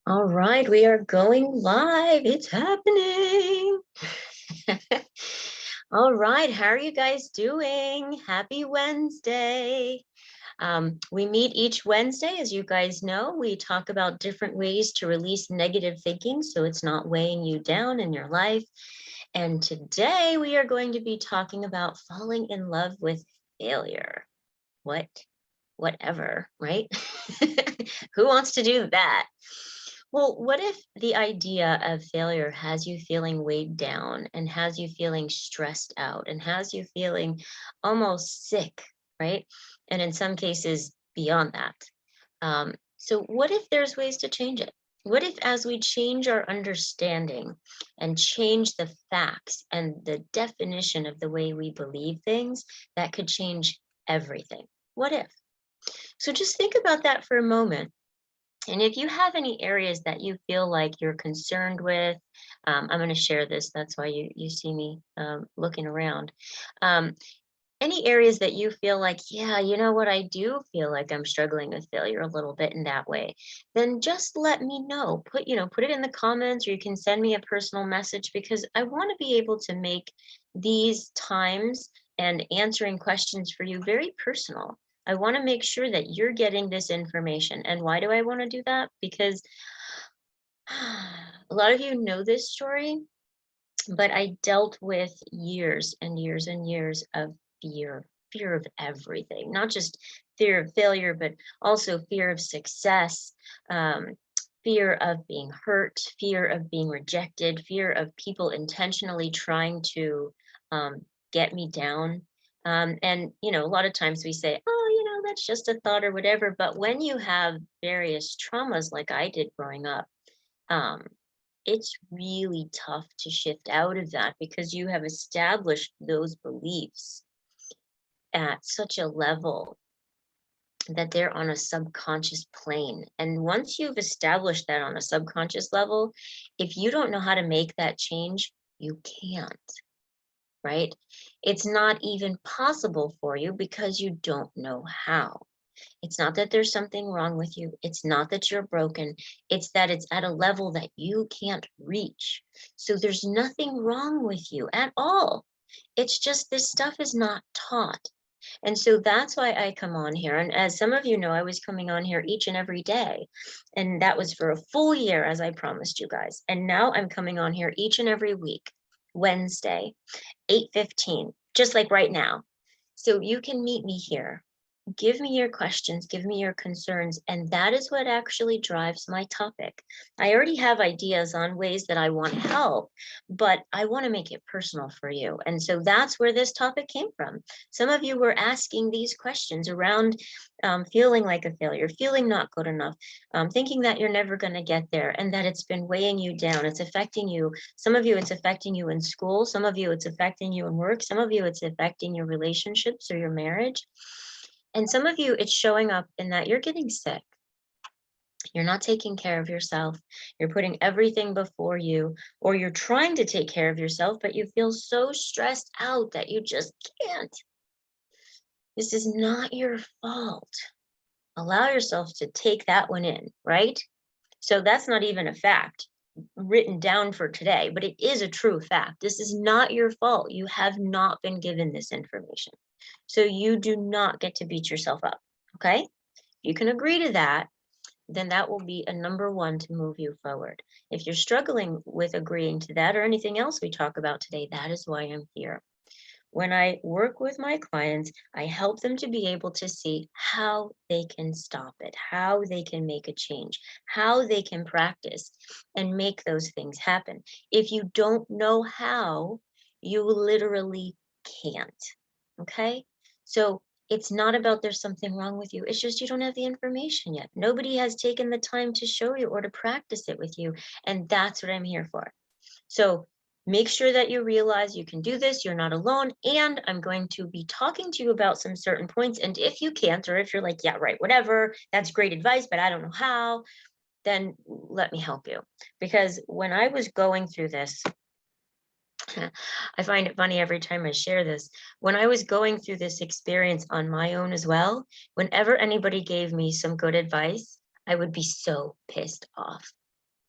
All right, we are going live. It's happening. All right, how are you guys doing? Happy Wednesday. We meet each Wednesday, as you guys know. We talk about different ways to release negative thinking so it's not weighing you down in your life. And today we are going to be talking about falling in love with failure. Whatever, right? Who wants to do that? Well, what if the idea of failure has you feeling weighed down and has you feeling stressed out and has you feeling almost sick, right? And in some cases, beyond that. So, what if there's ways to change it? What if, as we change our understanding and change the facts and the definition of the way we believe things, that could change everything? What if? So, just think about that for a moment. And if you have any areas that you feel like you're concerned with, I'm going to share this. That's why you see me looking around. Um, any areas that you feel like, yeah, you know what, I do feel like I'm struggling with failure a little bit in that way, then just let me know. Put it in the comments, or you can send me a personal message, because I want to be able to make these times and answering questions for you very personal. I want to make sure that you're getting this information. And why do I want to do that? Because a lot of you know this story, but I dealt with years and years and years of fear of everything, not just fear of failure, but also fear of success, um, fear of being hurt, fear of being rejected, fear of people intentionally trying to get me down. And, a lot of times we say, oh, that's just a thought or whatever. But when you have various traumas like I did growing up, um, it's really tough to shift out of that because you have established those beliefs at such a level that they're on a subconscious plane. And once you've established that on a subconscious level, if you don't know how to make that change, you can't, right? It's not even possible for you because you don't know how. It's not that there's something wrong with you. It's not that you're broken. It's that it's at a level that you can't reach. So there's nothing wrong with you at all. It's just this stuff is not taught. And so that's why I come on here. And as some of you know, I was coming on here each and every day. And that was for a full year, as I promised you guys. And now I'm coming on here each and every week, Wednesday, 8:15, just like right now. So you can meet me here. Give me your questions, give me your concerns, and that is what actually drives my topic. I already have ideas on ways that I want to help, but I want to make it personal for you. And so that's where this topic came from. Some of you were asking these questions around feeling like a failure, feeling not good enough, thinking that you're never going to get there and that it's been weighing you down. It's affecting you. Some of you, it's affecting you in school. Some of you, it's affecting you in work. Some of you, it's affecting your relationships or your marriage. And some of you, it's showing up in that you're getting sick. You're not taking care of yourself. You're putting everything before you, or you're trying to take care of yourself, but you feel so stressed out that you just can't. This is not your fault. Allow yourself to take that one in, right? So that's not even a fact written down for today, but it is a true fact. This is not your fault. You have not been given this information. So you do not get to beat yourself up, okay? If you can agree to that, then that will be a number one to move you forward. If you're struggling with agreeing to that or anything else we talk about today, that is why I'm here. When I work with my clients, I help them to be able to see how they can stop it, how they can make a change, how they can practice and make those things happen. If you don't know how, you literally can't. Okay? So it's not about there's something wrong with you. It's just you don't have the information yet. Nobody has taken the time to show you or to practice it with you. And that's what I'm here for. So make sure that you realize you can do this. You're not alone. And I'm going to be talking to you about some certain points. And if you can't, or if you're like, yeah, right, whatever, that's great advice, but I don't know how, then let me help you. Because when I was going through this, I find it funny every time I share this. When I was going through this experience on my own as well, whenever anybody gave me some good advice, I would be so pissed off.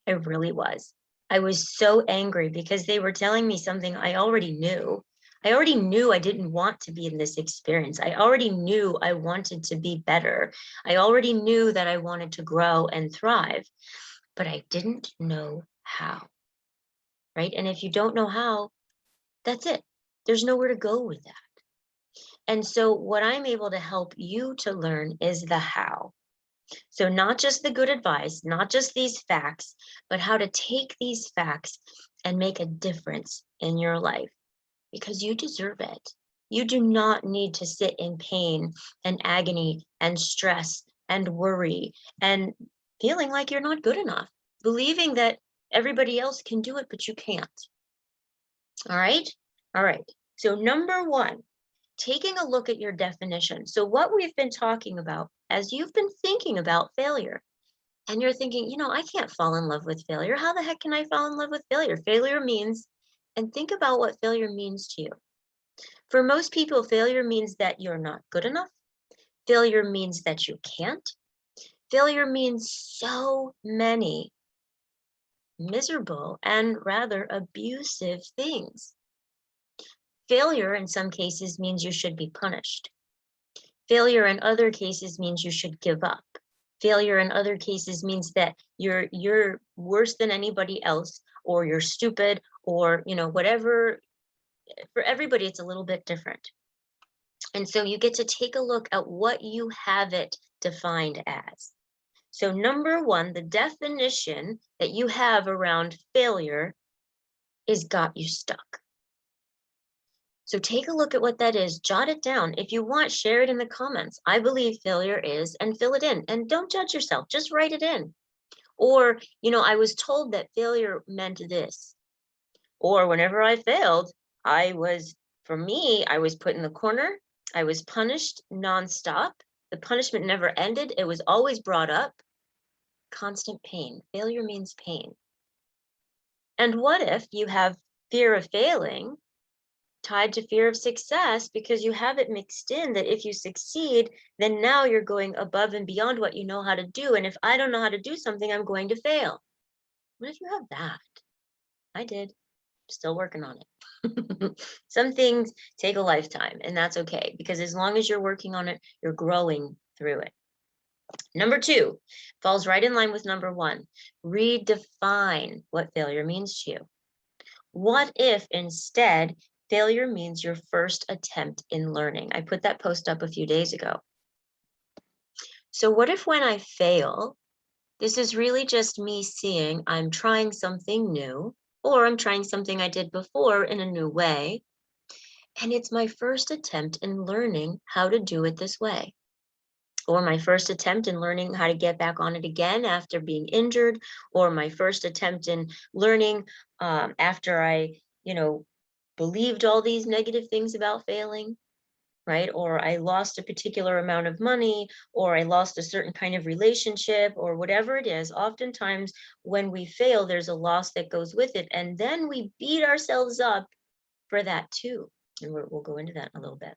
I really was. I was so angry because they were telling me something I already knew. I already knew I didn't want to be in this experience. I already knew I wanted to be better. I already knew that I wanted to grow and thrive, but I didn't know how, right? And if you don't know how, that's it. There's nowhere to go with that. And so, what I'm able to help you to learn is the how. So, not just the good advice, not just these facts, but how to take these facts and make a difference in your life because you deserve it. You do not need to sit in pain and agony and stress and worry and feeling like you're not good enough, believing that everybody else can do it, but you can't. All right. All right. So, number one, taking a look at your definition. So, what we've been talking about as you've been thinking about failure, and you're thinking, I can't fall in love with failure. How the heck can I fall in love with failure? Failure means, and think about what failure means to you. For most people, failure means that you're not good enough. Failure means that you can't. Failure means so many miserable and rather abusive things. Failure in some cases means you should be punished. Failure in other cases means you should give up. Failure in other cases means that you're worse than anybody else, or you're stupid, or whatever. For everybody, it's a little bit different. And so you get to take a look at what you have it defined as. So number one, the definition that you have around failure is got you stuck. So take a look at what that is, jot it down. If you want, share it in the comments. I believe failure is, and fill it in. And don't judge yourself, just write it in. Or, I was told that failure meant this. Or whenever I failed, for me, I was put in the corner. I was punished nonstop. The punishment never ended. It was always brought up. Constant pain. Failure means pain. And what if you have fear of failing tied to fear of success because you have it mixed in that if you succeed, then now you're going above and beyond what you know how to do. And if I don't know how to do something, I'm going to fail. What if you have that? I did. Still working on it. Some things take a lifetime, and that's okay because as long as you're working on it, you're growing through it. Number two falls right in line with number one. Redefine what failure means to you. What if instead failure means your first attempt in learning? I put that post up a few days ago. So what if when I fail, this is really just me seeing I'm trying something new, or I'm trying something I did before in a new way, and it's my first attempt in learning how to do it this way, or my first attempt in learning how to get back on it again after being injured, or my first attempt in learning after I, believed all these negative things about failing, right? Or I lost a particular amount of money, or I lost a certain kind of relationship, or whatever it is. Oftentimes, when we fail, there's a loss that goes with it. And then we beat ourselves up for that too. And we'll go into that in a little bit.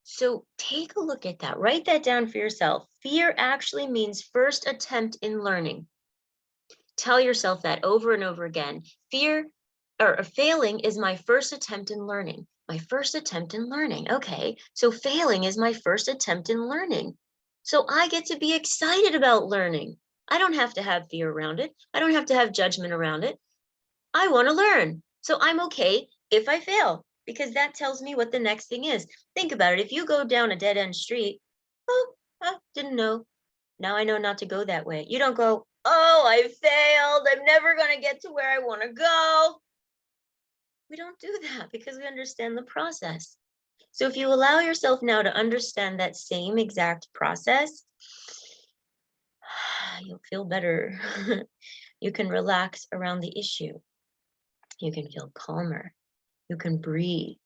So take a look at that. Write that down for yourself. Fear actually means first attempt in learning. Tell yourself that over and over again. Fear or failing is my first attempt in learning. My first attempt in learning. Okay, so failing is my first attempt in learning. So I get to be excited about learning. I don't have to have fear around it. I don't have to have judgment around it. I want to learn. So I'm okay if I fail because that tells me what the next thing is. Think about it. If you go down a dead end street, oh, didn't know. Now I know not to go that way. You don't go, oh, I failed. I'm never going to get to where I want to go. We don't do that because we understand the process. So if you allow yourself now to understand that same exact process, you'll feel better. You can relax around the issue. You can feel calmer. You can breathe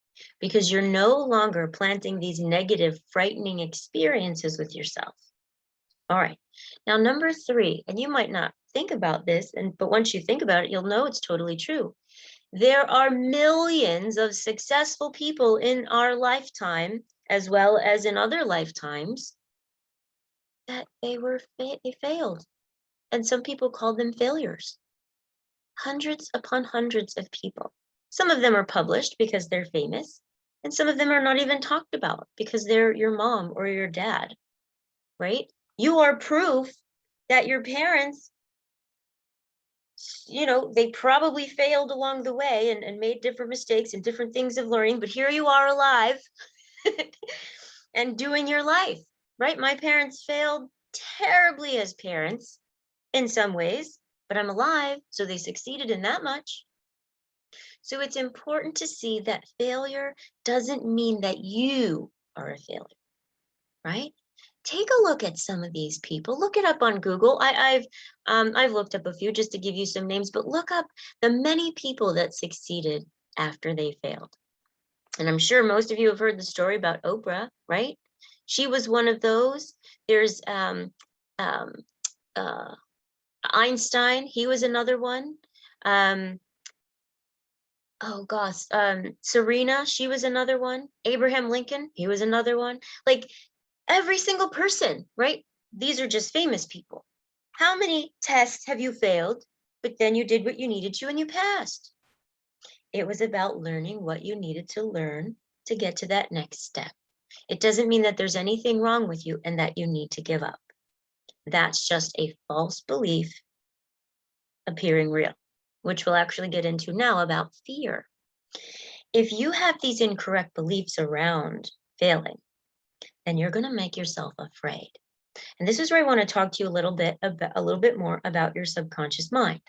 because you're no longer planting these negative, frightening experiences with yourself. All right. Now, number three, and you might not think about this, but once you think about it, you'll know it's totally true. There are millions of successful people in our lifetime, as well as in other lifetimes, that they failed. and some people call them failures. Hundreds upon hundreds of people. Some of them are published because they're famous, and some of them are not even talked about because they're your mom or your dad, right? You are proof that your parents, they probably failed along the way and made different mistakes and different things of learning, but here you are alive and doing your life, right? My parents failed terribly as parents in some ways, but I'm alive, so they succeeded in that much. So it's important to see that failure doesn't mean that you are a failure, right? Take a look at some of these people. Look it up on Google. I've looked up a few just to give you some names, but look up the many people that succeeded after they failed. And I'm sure most of you have heard the story about Oprah, right? She was one of those. There's um, Einstein. He was another one. Oh gosh, Serena, she was another one. Abraham Lincoln, he was another one. Like every single person, right? These are just famous people. How many tests have you failed, but then you did what you needed to and you passed? It was about learning what you needed to learn to get to that next step. It doesn't mean that there's anything wrong with you and that you need to give up. That's just a false belief appearing real, which we'll actually get into now about fear. If you have these incorrect beliefs around failing, then you're going to make yourself afraid. And this is where I want to talk to you a little bit more about your subconscious mind.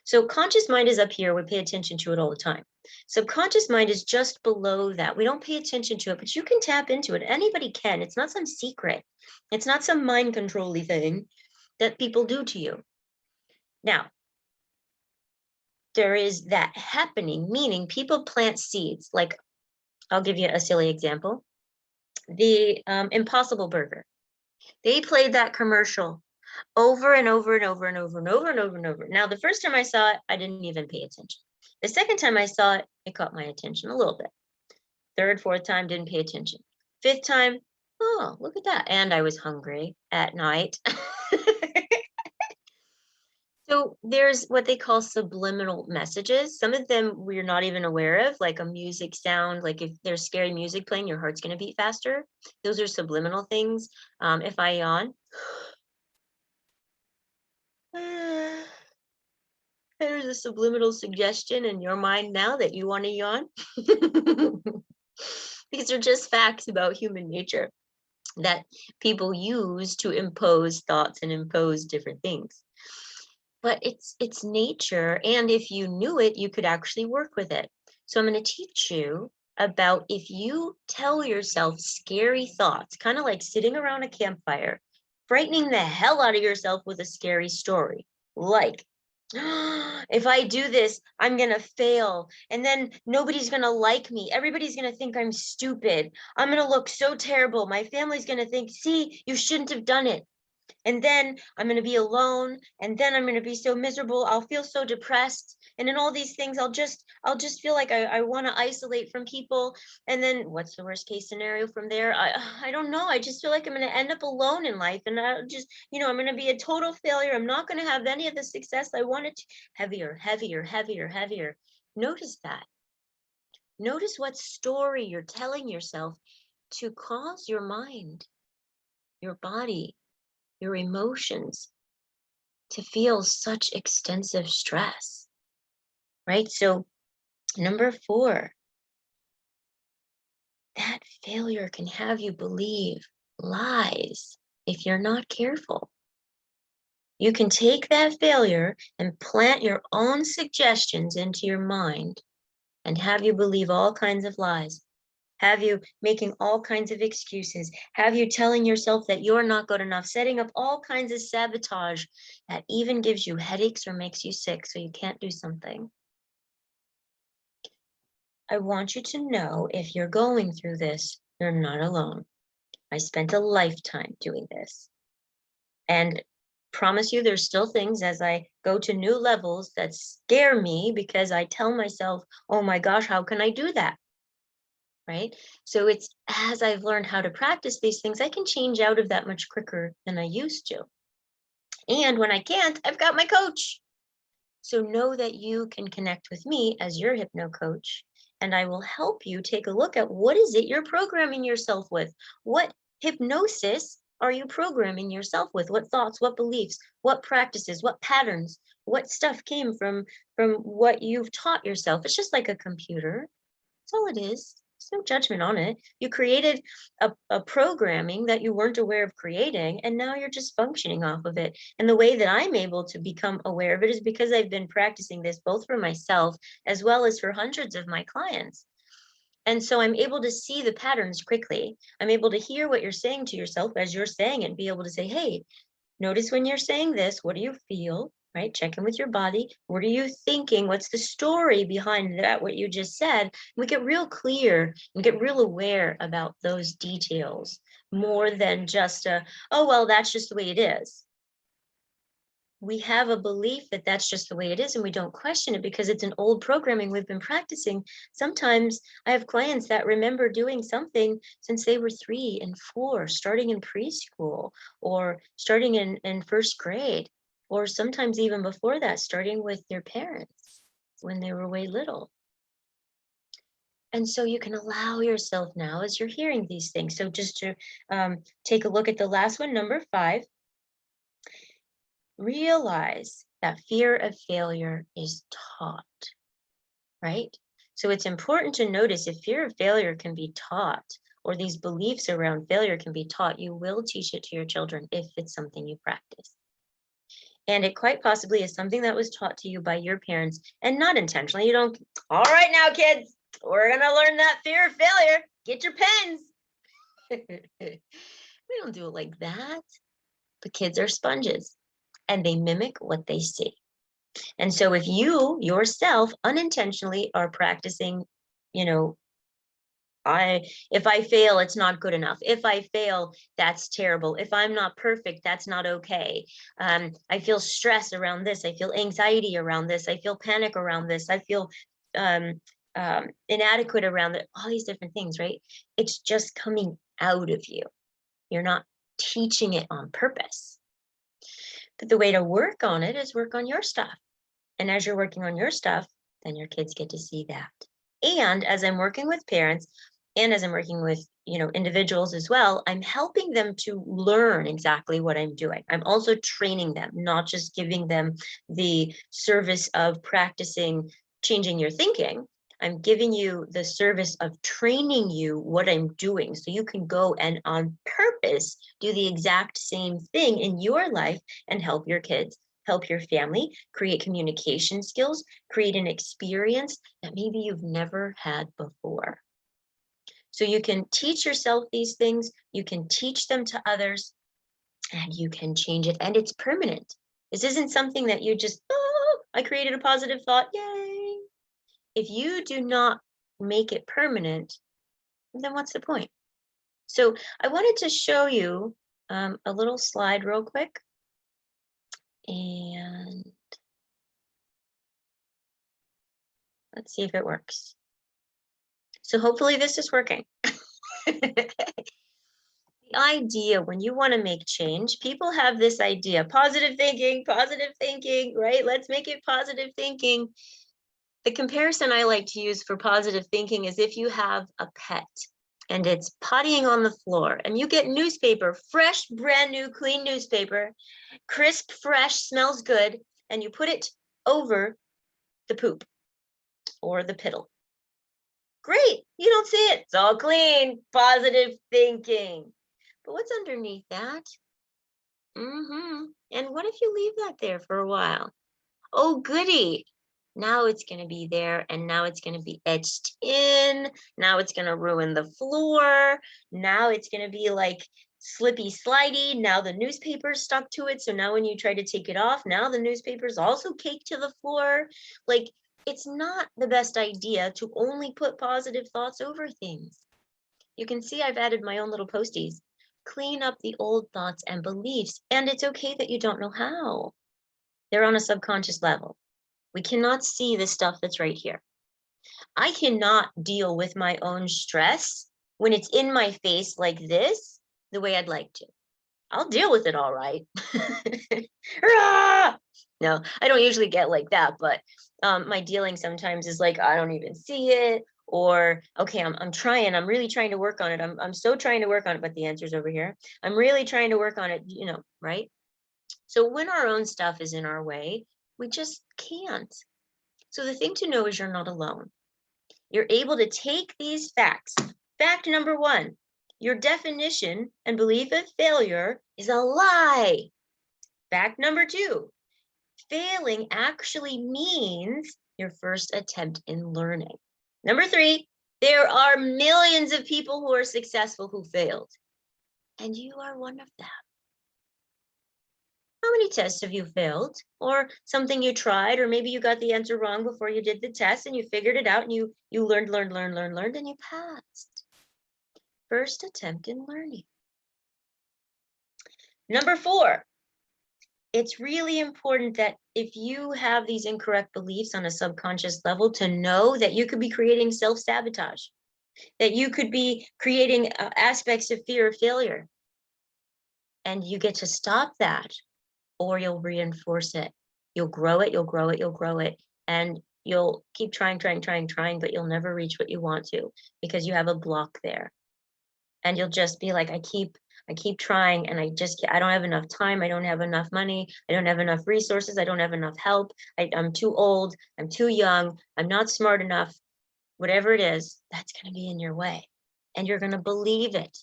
So conscious mind is up here. We pay attention to it all the time. Subconscious mind is just below that. We don't pay attention to it, but you can tap into it. Anybody can. It's not some secret. It's not some mind control-y thing that people do to you. Now, there is that happening, meaning people plant seeds. Like, I'll give you a silly example. The Impossible Burger. They played that commercial over and over and over and over and over and over and over. Now, the first time I saw it, I didn't even pay attention. The second time I saw it, it caught my attention a little bit. Third, fourth time, didn't pay attention. Fifth time, oh, look at that. And I was hungry at night. So there's what they call subliminal messages. Some of them we're not even aware of, like a music sound, like if there's scary music playing, your heart's going to beat faster. Those are subliminal things. If I yawn, there's a subliminal suggestion in your mind now that you want to yawn. These are just facts about human nature that people use to impose thoughts and impose different things. But it's nature, and if you knew it, you could actually work with it. So I'm going to teach you about if you tell yourself scary thoughts, kind of like sitting around a campfire, frightening the hell out of yourself with a scary story, like, if I do this, I'm going to fail, and then nobody's going to like me. Everybody's going to think I'm stupid. I'm going to look so terrible. My family's going to think, see, you shouldn't have done it. And then I'm going to be alone, and then I'm going to be so miserable. I'll feel so depressed, and in all these things, I'll just feel like I want to isolate from people. And then what's the worst case scenario from there? I don't know. I just feel like I'm going to end up alone in life, and I'm going to be a total failure. I'm not going to have any of the success I wanted to. Heavier, heavier, heavier, heavier. Notice that. Notice what story you're telling yourself to cause your mind, your body, your emotions to feel such extensive stress, right? So number 4, that failure can have you believe lies if you're not careful. You can take that failure and plant your own suggestions into your mind and have you believe all kinds of lies. Have you making all kinds of excuses, have you telling yourself that you're not good enough, setting up all kinds of sabotage that even gives you headaches or makes you sick so you can't do something. I want you to know if you're going through this, you're not alone. I spent a lifetime doing this. And promise you there's still things as I go to new levels that scare me because I tell myself, oh my gosh, how can I do that? Right? So it's as I've learned how to practice these things, I can change out of that much quicker than I used to. And when I can't, I've got my coach. So know that you can connect with me as your hypno coach, and I will help you take a look at what is it you're programming yourself with? What hypnosis are you programming yourself with? What thoughts, what beliefs, what practices, what patterns, what stuff came from what you've taught yourself? It's just like a computer. That's all it is. There's no judgment on it. You created a programming that you weren't aware of creating, and now you're just functioning off of it. And the way that I'm able to become aware of it is because I've been practicing this both for myself as well as for hundreds of my clients. And so I'm able to see the patterns quickly. I'm able to hear what you're saying to yourself as you're saying it and be able to say, hey, notice when you're saying this, what do you feel? Right? Check in with your body. What are you thinking? What's the story behind that, what you just said? We get real clear and get real aware about those details more than just oh, well, that's just the way it is. We have a belief that that's just the way it is, and we don't question it because it's an old programming we've been practicing. Sometimes I have clients that remember doing something since they were 3 and 4, starting in preschool or starting in first grade, or sometimes even before that, starting with their parents when they were way little. And so you can allow yourself now as you're hearing these things. So just to take a look at the last one, number 5. Realize that fear of failure is taught, right? So it's important to notice if fear of failure can be taught, or these beliefs around failure can be taught, you will teach it to your children if it's something you practice. And it quite possibly is something that was taught to you by your parents and not intentionally. You don't, all right now, kids, we're going to learn that fear of failure. Get your pens. We don't do it like that. But kids are sponges and they mimic what they see. And so if you yourself unintentionally are practicing, you know, if I fail, it's not good enough. If I fail, that's terrible. If I'm not perfect, that's not okay. I feel stress around this. I feel anxiety around this. I feel panic around this. I feel inadequate around it. All these different things, right? It's just coming out of you. You're not teaching it on purpose. But the way to work on it is work on your stuff. And as you're working on your stuff, then your kids get to see that. And as I'm working with parents and as I'm working with, individuals as well, I'm helping them to learn exactly what I'm doing. I'm also training them, not just giving them the service of practicing changing your thinking. I'm giving you the service of training you what I'm doing so you can go and on purpose do the exact same thing in your life and help your kids, help your family, create communication skills, create an experience that maybe you've never had before. So you can teach yourself these things, you can teach them to others, and you can change it, and it's permanent. This isn't something that you just, oh, I created a positive thought, yay. If you do not make it permanent, then what's the point? So I wanted to show you a little slide real quick. And let's see if it works. So hopefully this is working. The idea when you want to make change, people have this idea, positive thinking, right? Let's make it positive thinking. The comparison I like to use for positive thinking is if you have a pet and it's pottying on the floor and you get newspaper, fresh, brand new, clean newspaper, crisp, fresh, smells good, and you put it over the poop or the piddle. Great, you don't see it. It's all clean, positive thinking. But what's underneath that? And what if you leave that there for a while? Oh, goody. Now it's going to be there, and now it's going to be etched in. Now it's going to ruin the floor. Now it's going to be like slippy slidey. Now the newspaper's stuck to it. So now when you try to take it off, now the newspaper's also caked to the floor. Like, it's not the best idea to only put positive thoughts over things. You can see I've added my own little posties. Clean up the old thoughts and beliefs, and it's okay that you don't know how. They're on a subconscious level. We cannot see the stuff that's right here. I cannot deal with my own stress when it's in my face like this, the way I'd like to. I'll deal with it all right. Hurrah! No, I don't usually get like that, but my dealing sometimes is like, I don't even see it, or okay, I'm trying, I'm really trying to work on it. I'm so trying to work on it, but the answer's over here. I'm really trying to work on it, right? So when our own stuff is in our way, we just can't. So the thing to know is you're not alone. You're able to take these facts. Fact number one, your definition and belief of failure is a lie. Fact number two, failing actually means your first attempt in learning. Number three, there are millions of people who are successful who failed, and you are one of them. How many tests have you failed? Or something you tried, or maybe you got the answer wrong before you did the test and you figured it out and you learned, and you passed. First attempt in learning. Number four, it's really important that if you have these incorrect beliefs on a subconscious level, to know that you could be creating self-sabotage, that you could be creating aspects of fear of failure. And you get to stop that, or you'll reinforce it. You'll grow it, you'll grow it, you'll grow it. And you'll keep trying, but you'll never reach what you want to because you have a block there. And you'll just be like, I keep trying, and I don't have enough time. I don't have enough money. I don't have enough resources. I don't have enough help. I'm too old. I'm too young. I'm not smart enough. Whatever it is, that's going to be in your way. And you're going to believe it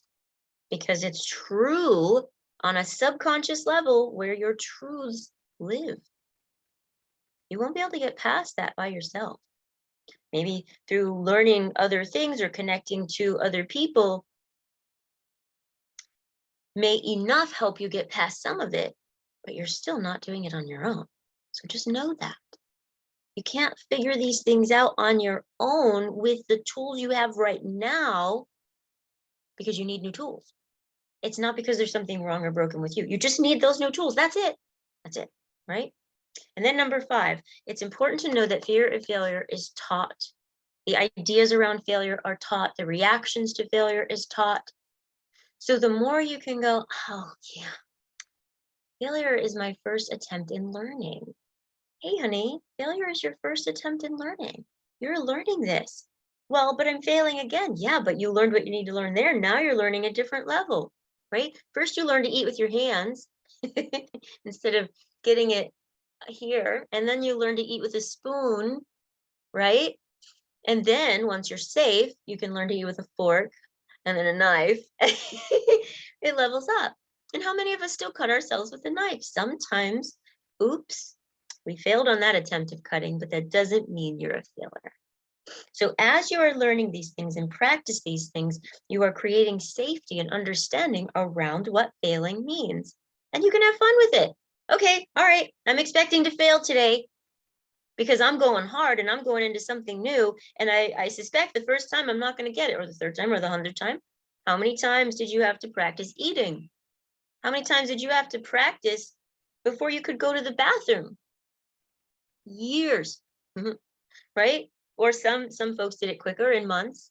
because it's true on a subconscious level where your truths live. You won't be able to get past that by yourself. Maybe through learning other things or connecting to other people may enough help you get past some of it, but you're still not doing it on your own. So just know that. You can't figure these things out on your own with the tools you have right now because you need new tools. It's not because there's something wrong or broken with you. You just need those new tools. That's it. That's it, right? And then number five, it's important to know that fear of failure is taught. The ideas around failure are taught. The reactions to failure is taught. So the more you can go, oh yeah, failure is my first attempt in learning. Hey honey, failure is your first attempt in learning. You're learning this. Well, but I'm failing again. Yeah, but you learned what you need to learn there. Now you're learning a different level, right? First you learn to eat with your hands instead of getting it here. And then you learn to eat with a spoon, right? And then once you're safe, you can learn to eat with a fork and then a knife. It levels up. And how many of us still cut ourselves with a knife? Sometimes, oops, we failed on that attempt of cutting, but that doesn't mean you're a failure. So as you are learning these things and practice these things, you are creating safety and understanding around what failing means. And you can have fun with it. Okay, all right, I'm expecting to fail today because I'm going hard and I'm going into something new. And I suspect the first time I'm not going to get it, or the third time, or the 100th time. How many times did you have to practice eating? How many times did you have to practice before you could go to the bathroom? Years, right? Or some folks did it quicker, in months.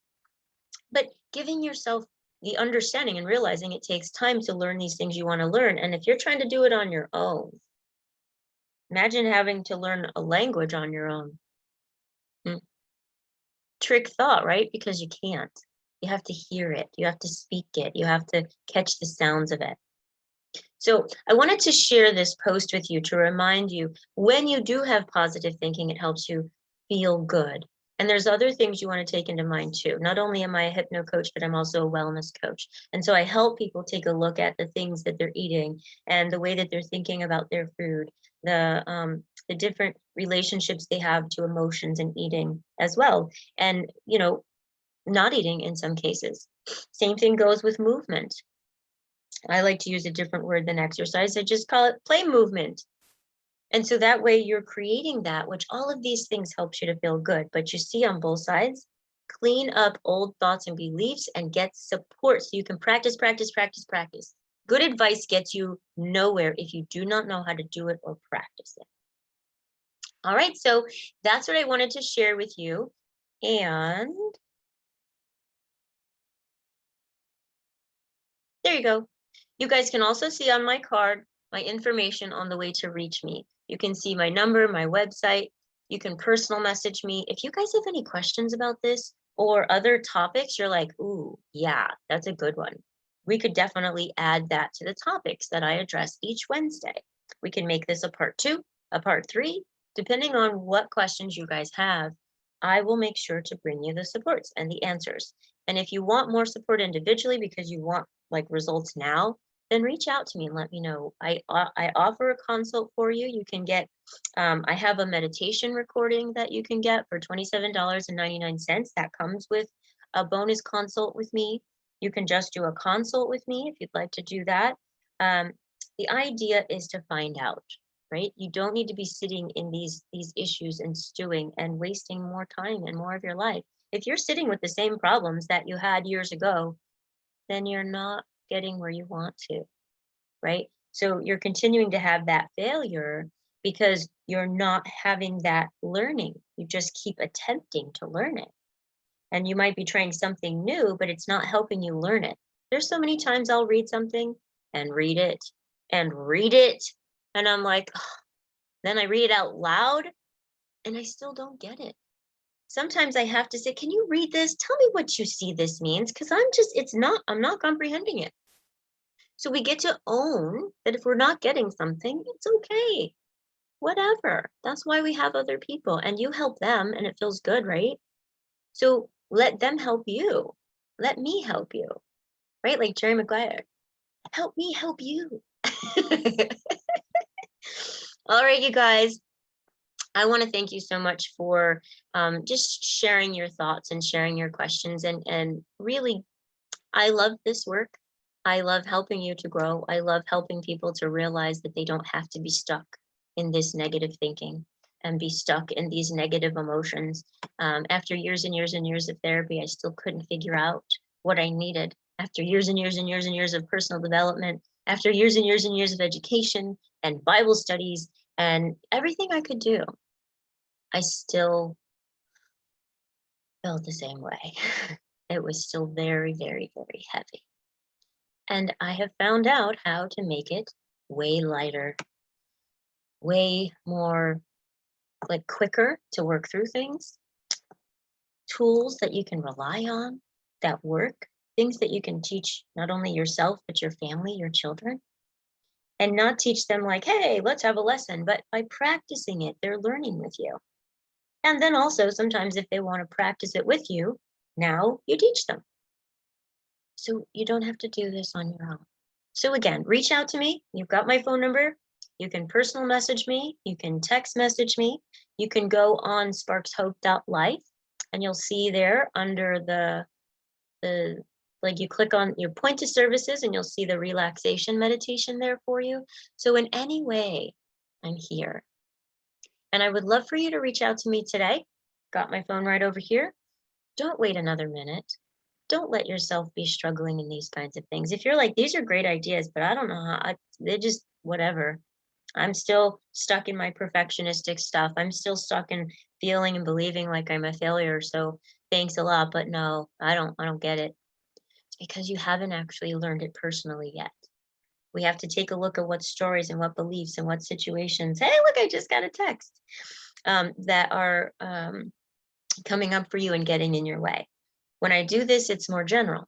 But giving yourself the understanding and realizing it takes time to learn these things you want to learn. And if you're trying to do it on your own, imagine having to learn a language on your own. Trick thought, right? Because you can't. You have to hear it. You have to speak it. You have to catch the sounds of it. So I wanted to share this post with you to remind you, when you do have positive thinking, it helps you feel good. And there's other things you want to take into mind too. Not only am I a hypno coach, but I'm also a wellness coach. And so I help people take a look at the things that they're eating and the way that they're thinking about their food, the different relationships they have to emotions and eating as well. And, not eating in some cases. Same thing goes with movement. I like to use a different word than exercise. I just call it play movement. And so that way you're creating that, which all of these things helps you to feel good. But you see, on both sides, clean up old thoughts and beliefs and get support so you can practice, practice, practice, practice. Good advice gets you nowhere if you do not know how to do it or practice it. All right, so that's what I wanted to share with you. And there you go. You guys can also see on my card my information on the way to reach me. You can see my number, my website. You can personal message me. If you guys have any questions about this or other topics, you're like, ooh, yeah, that's a good one. We could definitely add that to the topics that I address each Wednesday. We can make this a part 2, a part 3, depending on what questions you guys have. I will make sure to bring you the supports and the answers. And if you want more support individually because you want like results now, then reach out to me and let me know. I offer a consult for you. You can get, I have a meditation recording that you can get for $27.99. That comes with a bonus consult with me. You can just do a consult with me if you'd like to do that. The idea is to find out, right? You don't need to be sitting in these issues and stewing and wasting more time and more of your life. If you're sitting with the same problems that you had years ago, then you're not getting where you want to, right? So you're continuing to have that failure because you're not having that learning. You just keep attempting to learn it. And you might be trying something new, but it's not helping you learn it. There's so many times I'll read something and read it and read it. And I'm like, ugh. Then I read it out loud and I still don't get it. Sometimes I have to say, can you read this? Tell me what you see this means. Because I'm not comprehending it. So we get to own that if we're not getting something, it's okay. Whatever. That's why we have other people and you help them and it feels good, right? So let them help you. Let me help you, right? Like Jerry Maguire, help me help you. All right, you guys. I want to thank you so much for just sharing your thoughts and sharing your questions. And really, I love this work. I love helping you to grow. I love helping people to realize that they don't have to be stuck in this negative thinking and be stuck in these negative emotions. After years and years and years of therapy, I still couldn't figure out what I needed. After years and years and years and years of personal development, after years and years and years of education and Bible studies and everything I could do, I still felt the same way. It was still very, very, very heavy. And I have found out how to make it way lighter, way more like quicker to work through things, tools that you can rely on that work, things that you can teach not only yourself, but your family, your children, and not teach them like, hey, let's have a lesson, but by practicing it, they're learning with you. And then also sometimes if they want to practice it with you, now you teach them. So you don't have to do this on your own. So again, reach out to me. You've got my phone number. You can personal message me. You can text message me. You can go on sparkshope.life and you'll see there under the like you click on your point to services and you'll see the relaxation meditation there for you. So in any way, I'm here. And I would love for you to reach out to me today. Got my phone right over here. Don't wait another minute. Don't let yourself be struggling in these kinds of things. If you're like, these are great ideas, but I don't know how, they just, whatever. I'm still stuck in my perfectionistic stuff. I'm still stuck in feeling and believing like I'm a failure. So thanks a lot, but no, I don't get it. It's because you haven't actually learned it personally yet. We have to take a look at what stories and what beliefs and what situations. Hey, look, I just got a text that are coming up for you and getting in your way. When I do this, it's more general.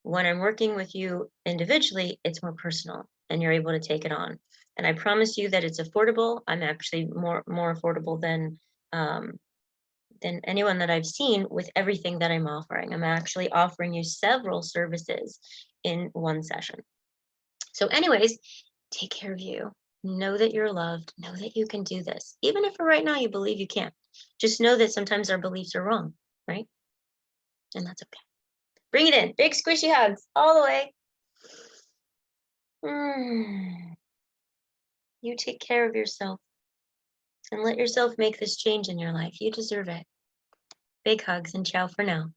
When I'm working with you individually, it's more personal and you're able to take it on. And I promise you that it's affordable. I'm actually more affordable than anyone that I've seen with everything that I'm offering. I'm actually offering you several services in one session. So anyways, take care of you. Know that you're loved. Know that you can do this. Even if for right now you believe you can't. Just know that sometimes our beliefs are wrong, right? And that's okay. Bring it in. Big squishy hugs all the way. You take care of yourself and let yourself make this change in your life. You deserve it. Big hugs and ciao for now.